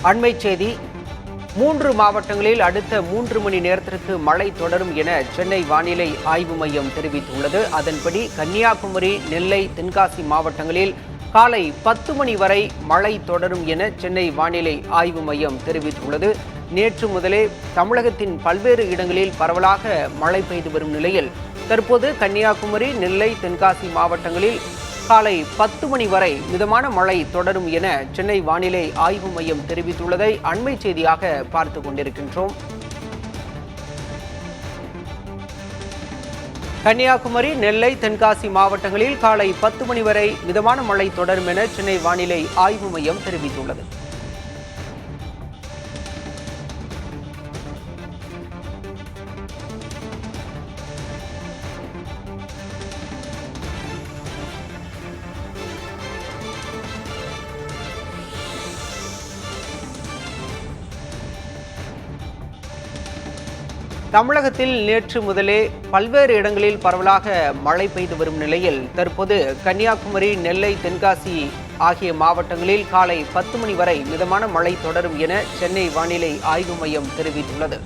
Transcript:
அண்மை செய்தி. 3 மாவட்டங்களில் அடுத்த 3 மணி நேரத்திற்கு மழை தொடரும் என சென்னை வானிலை ஆய்வு மையம் தெரிவித்துள்ளது. அதன்படி கன்னியாகுமரி, நெல்லை, தென்காசி மாவட்டங்களில் காலை 10 மணி வரை மழை தொடரும் என சென்னை வானிலை ஆய்வு மையம் தெரிவித்துள்ளது. நேற்று முதலே தமிழகத்தின் பல்வேறு இடங்களில் பரவலாக மழை பெய்து வரும் நிலையில் தற்போது கன்னியாகுமரி, நெல்லை, தென்காசி மாவட்டங்களில் காலை 10 மணி வரை மிதமான மழை தொடரும் என சென்னை வானிலை ஆய்வு மையம் தெரிவித்துள்ளதை அண்மை செய்தியாக பார்த்து கொண்டிருக்கின்றோம். கன்னியாகுமரி, நெல்லை, தென்காசி மாவட்டங்களில் காலை 10 மணி வரை மிதமான மழை தொடரும் என சென்னை வானிலை ஆய்வு மையம் தெரிவித்துள்ளது. தமிழகத்தில் நேற்று முதலே பல்வேறு இடங்களில் பரவலாக மழை பெய்து வரும் நிலையில் தற்போது கன்னியாகுமரி, நெல்லை, தென்காசி ஆகிய மாவட்டங்களில் காலை 10 மணி வரை மிதமான மழை தொடரும் என சென்னை வானிலை ஆய்வு மையம் தெரிவித்துள்ளது.